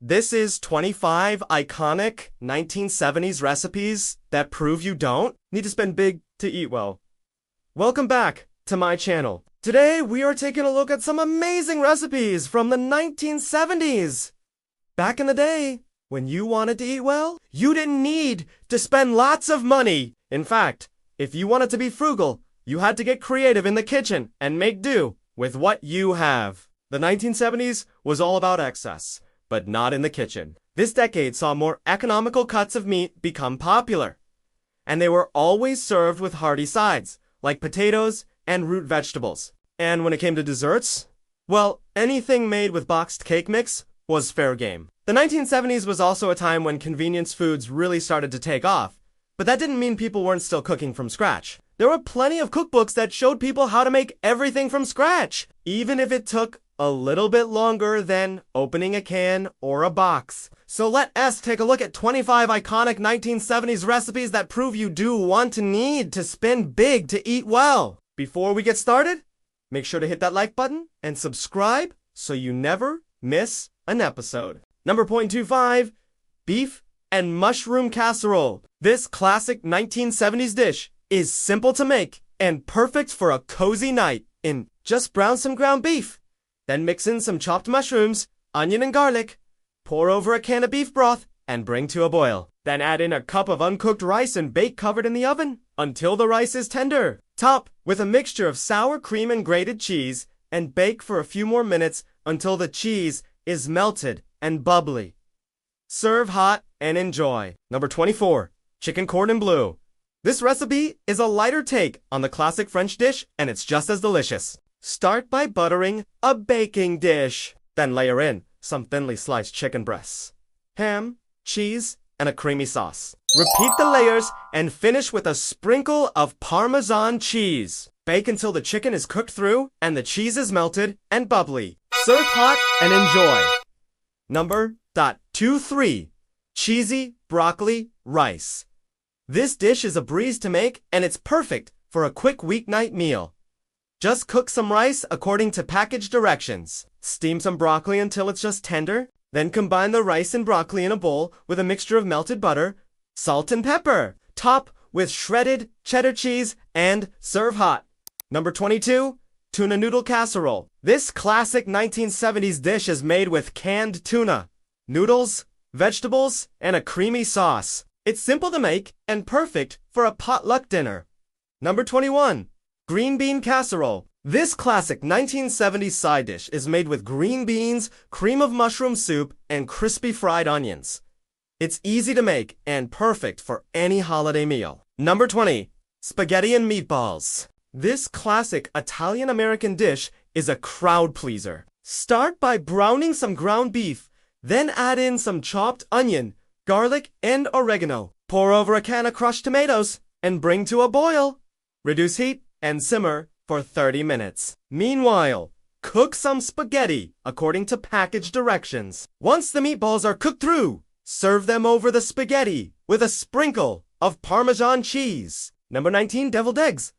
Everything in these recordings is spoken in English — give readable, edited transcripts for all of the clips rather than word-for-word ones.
This is 25 iconic 1970s recipes that prove you don't need to spend big to eat well. Welcome back to my channel. Today we are taking a look at some amazing recipes from the 1970s. Back in the day, when you wanted to eat well, you didn't need to spend lots of money. In fact, if you wanted to be frugal, you had to get creative in the kitchen and make do with what you have. The 1970s was all about excess, but not in the kitchen. This decade saw more economical cuts of meat become popular, and they were always served with hearty sides, like potatoes and root vegetables. And when it came to desserts, well, anything made with boxed cake mix was fair game. The 1970s was also a time when convenience foods really started to take off, but that didn't mean people weren't still cooking from scratch. There were plenty of cookbooks that showed people how to make everything from scratch, even if it took a little bit longer than opening a can or a box. So let us take a look at 25 iconic 1970s recipes that prove you do want to need to spend big to eat well. Before we get started, make sure to hit that like button and subscribe so you never miss an episode. Number 0.25, beef and mushroom casserole. This classic 1970s dish is simple to make and perfect for a cozy night. Just brown some ground beef, then mix in some chopped mushrooms, onion and garlic, pour over a can of beef broth, and bring to a boil. Then add in a cup of uncooked rice and bake covered in the oven until the rice is tender. Top with a mixture of sour cream and grated cheese and bake for a few more minutes until the cheese is melted and bubbly. Serve hot and enjoy. Number 24, chicken cordon bleu. This recipe is a lighter take on the classic French dish, and it's just as delicious. Start by buttering a baking dish. Then layer in some thinly sliced chicken breasts, ham, cheese, and a creamy sauce. Repeat the layers and finish with a sprinkle of Parmesan cheese. Bake until the chicken is cooked through and the cheese is melted and bubbly. Serve hot and enjoy. Number 23, cheesy broccoli rice. This dish is a breeze to make, and it's perfect for a quick weeknight meal. Just cook some rice according to package directions. Steam some broccoli until it's just tender, then combine the rice and broccoli in a bowl with a mixture of melted butter, salt and pepper. Top with shredded cheddar cheese and serve hot. Number 22, tuna noodle casserole. This classic 1970s dish is made with canned tuna, noodles, vegetables, and a creamy sauce. It's simple to make and perfect for a potluck dinner. Number 21, green bean casserole. This classic 1970s side dish is made with green beans, cream of mushroom soup, and crispy fried onions. It's easy to make and perfect for any holiday meal. Number 20, spaghetti and meatballs. This classic Italian-American dish is a crowd pleaser. Start by browning some ground beef, then add in some chopped onion, garlic, and oregano. Pour over a can of crushed tomatoes and bring to a boil. Reduce heat and simmer for 30 minutes. Meanwhile, cook some spaghetti according to package directions. Once the meatballs are cooked through, serve them over the spaghetti with a sprinkle of Parmesan cheese. Number 19, deviled eggs.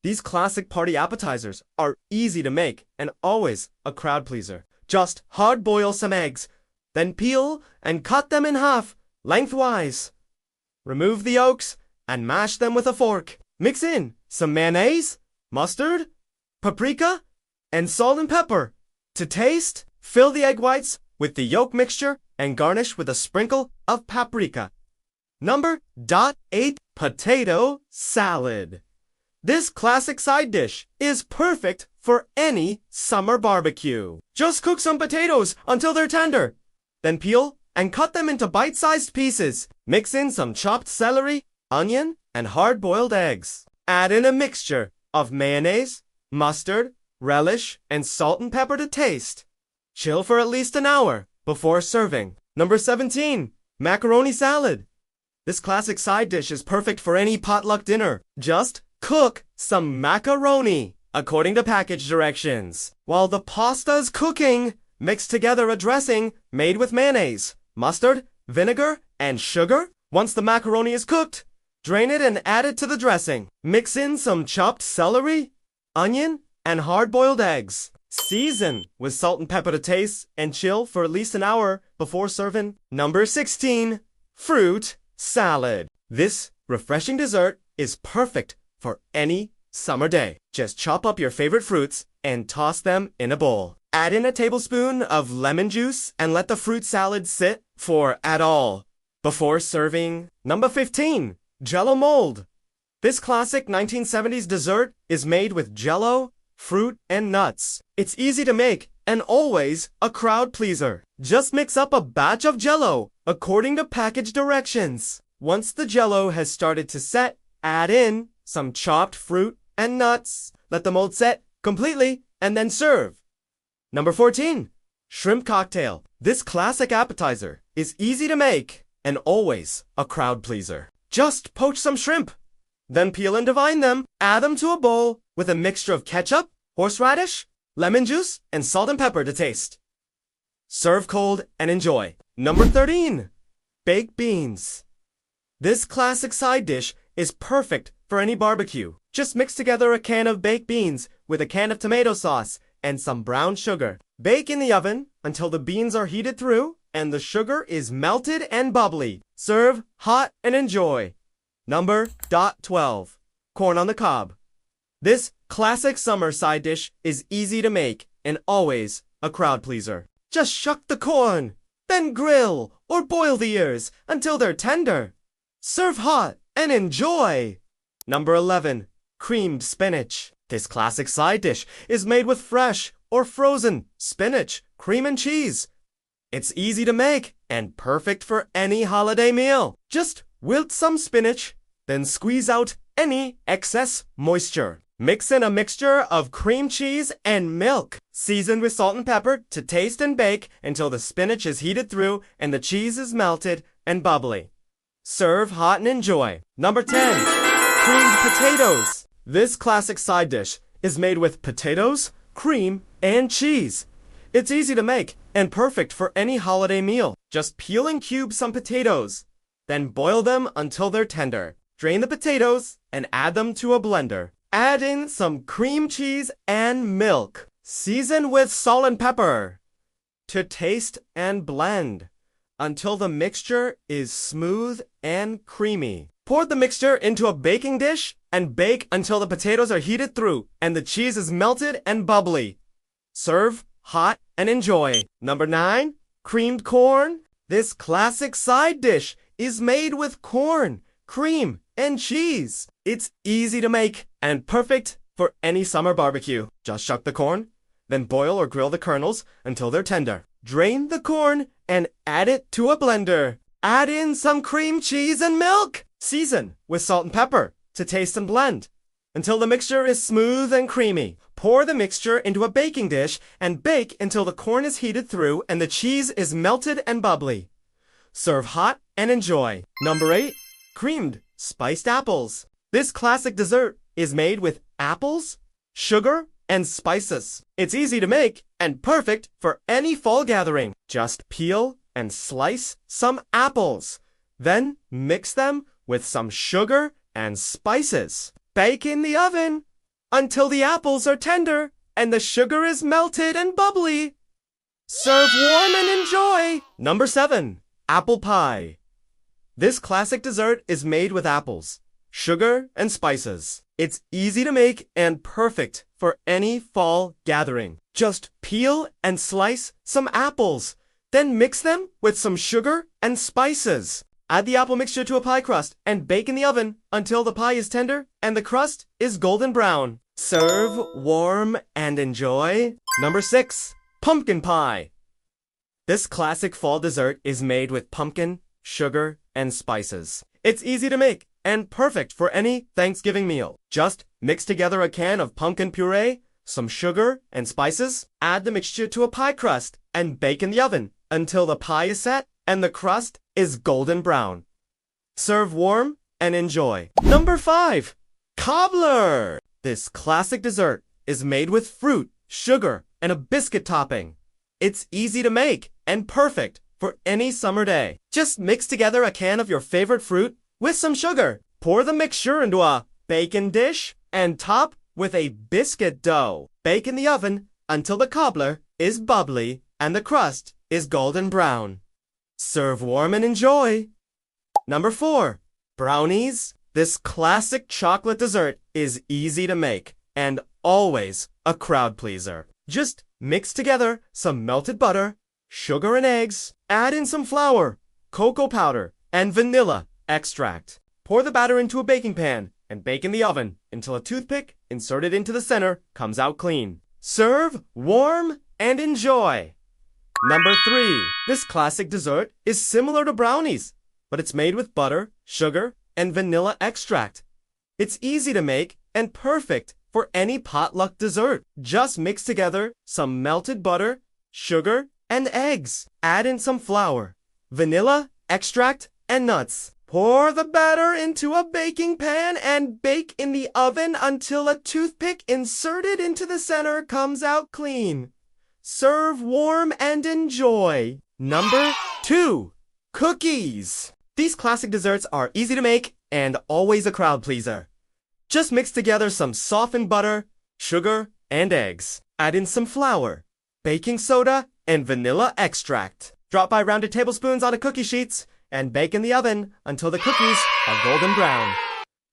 These classic party appetizers are easy to make and always a crowd pleaser. Just hard boil some eggs, then peel and cut them in half lengthwise. Remove the yolks and mash them with a fork. Mix in some mayonnaise, mustard, paprika, and salt and pepper. To taste, fill the egg whites with the yolk mixture and garnish with a sprinkle of paprika. Number 8, potato salad. This classic side dish is perfect for any summer barbecue. Just cook some potatoes until they're tender. Then peel and cut them into bite-sized pieces. Mix in some chopped celery, onion, and hard-boiled eggs. Add in a mixture of mayonnaise, mustard, relish, and salt and pepper to taste. Chill for at least an hour before serving. Number 17, macaroni salad. This classic side dish is perfect for any potluck dinner. Just cook some macaroni according to package directions. While the pasta is cooking, mix together a dressing made with mayonnaise, mustard, vinegar, and sugar. Once the macaroni is cooked, drain it and add it to the dressing. Mix in some chopped celery, onion, and hard-boiled eggs. Season with salt and pepper to taste and chill for at least an hour before serving. Number 16. Fruit salad. This refreshing dessert is perfect for any summer day. Just chop up your favorite fruits and toss them in a bowl. Add in a tablespoon of lemon juice and let the fruit salad sit for at all before serving. Number 15. Jell-O mold. This classic 1970s dessert is made with Jell-O, fruit, and nuts. It's easy to make and always a crowd pleaser. Just mix up a batch of Jell-O according to package directions. Once the Jell-O has started to set, add in some chopped fruit and nuts. Let the mold set completely and then serve. Number 14. Shrimp cocktail. This classic appetizer is easy to make and always a crowd pleaser. Just poach some shrimp, then peel and divine them. Add them to a bowl with a mixture of ketchup, horseradish, lemon juice, and salt and pepper to taste. Serve cold and enjoy. Number 13. Baked beans. This classic side dish is perfect for any barbecue. Just mix together a can of baked beans with a can of tomato sauce and some brown sugar. Bake in the oven until the beans are heated through and the sugar is melted and bubbly. Serve hot and enjoy. Number 12. Corn on the cob. This classic summer side dish is easy to make and always a crowd pleaser. Just shuck the corn, then grill or boil the ears until they're tender. Serve hot and enjoy. Number 11. Creamed spinach. This classic side dish is made with fresh or frozen spinach, cream, and cheese. It's easy to make and perfect for any holiday meal. Just wilt some spinach, then squeeze out any excess moisture. Mix in a mixture of cream cheese and milk. Season with salt and pepper to taste and bake until the spinach is heated through and the cheese is melted and bubbly. Serve hot and enjoy. Number 10. Creamed potatoes. This classic side dish is made with potatoes, cream, and cheese. It's easy to make and perfect for any holiday meal. Just peel and cube some potatoes, then boil them until they're tender. Drain the potatoes and add them to a blender. Add in some cream cheese and milk. Season with salt and pepper to taste and blend until the mixture is smooth and creamy. Pour the mixture into a baking dish and bake until the potatoes are heated through and the cheese is melted and bubbly. Serve hot and enjoy. Number 9. Creamed corn. This classic side dish is made with corn, cream, and cheese. It's easy to make and perfect for any summer barbecue. Just shuck the corn, then boil or grill the kernels until they're tender. Drain the corn and add it to a blender. Add in some cream cheese and milk. Season with salt and pepper to taste and blend until the mixture is smooth and creamy. Pour the mixture into a baking dish and bake until the corn is heated through and the cheese is melted and bubbly. Serve hot and enjoy. Number 8. Creamed spiced apples. This classic dessert is made with apples, sugar, and spices. It's easy to make and perfect for any fall gathering. Just peel and slice some apples. Then mix them with some sugar and spices. Bake in the oven until the apples are tender and the sugar is melted and bubbly. Serve warm and enjoy. Number 7. Apple pie. This classic dessert is made with apples, sugar, and spices. It's easy to make and perfect for any fall gathering. Just peel and slice some apples, then mix them with some sugar and spices. Add the apple mixture to a pie crust and bake in the oven until the pie is tender and the crust is golden brown. Serve warm and enjoy. Number 6. Pumpkin pie. This classic fall dessert is made with pumpkin, sugar, and spices. It's easy to make and perfect for any Thanksgiving meal. Just mix together a can of pumpkin puree, some sugar, and spices. Add the mixture to a pie crust and bake in the oven until the pie is set and the crust is golden brown. Serve warm and enjoy. Number 5. Cobbler. This classic dessert is made with fruit, sugar, and a biscuit topping. It's easy to make and perfect for any summer day. Just mix together a can of your favorite fruit with some sugar. Pour the mixture into a baking dish and top with a biscuit dough. Bake in the oven until the cobbler is bubbly and the crust is golden brown. Serve warm and enjoy. Number 4. Brownies. This classic chocolate dessert is easy to make and always a crowd pleaser. Just mix together some melted butter, sugar and eggs, add in some flour, cocoa powder, and vanilla extract. Pour the batter into a baking pan and bake in the oven until a toothpick inserted into the center comes out clean. Serve warm and enjoy. Number 3. This classic dessert is similar to brownies, but it's made with butter, sugar, and vanilla extract. It's easy to make and perfect for any potluck dessert. Just mix together some melted butter, sugar, and eggs. Add in some flour, vanilla extract, and nuts. Pour the batter into a baking pan and bake in the oven until a toothpick inserted into the center comes out clean. Serve warm and enjoy. Number 2. Cookies. These classic desserts are easy to make and always a crowd pleaser. Just mix together some softened butter, sugar, and eggs. Add in some flour, baking soda, and vanilla extract. Drop by rounded tablespoons onto cookie sheets and bake in the oven until the cookies are golden brown.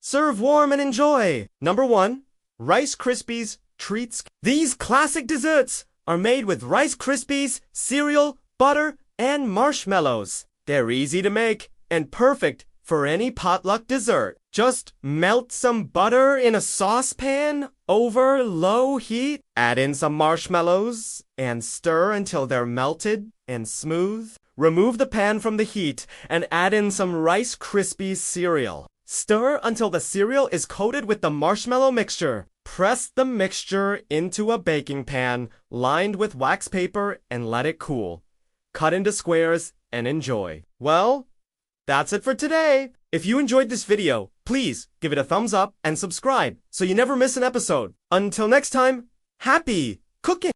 Serve warm and enjoy. Number 1. Rice Krispies Treats. These classic desserts are made with Rice Krispies, cereal, butter, and marshmallows. They're easy to make and perfect for any potluck dessert. Just melt some butter in a saucepan over low heat. Add in some marshmallows and stir until they're melted and smooth. Remove the pan from the heat and add in some Rice Krispies cereal. Stir until the cereal is coated with the marshmallow mixture. Press the mixture into a baking pan lined with wax paper and let it cool. Cut into squares and enjoy. Well, that's it for today. If you enjoyed this video, please give it a thumbs up and subscribe so you never miss an episode. Until next time, happy cooking!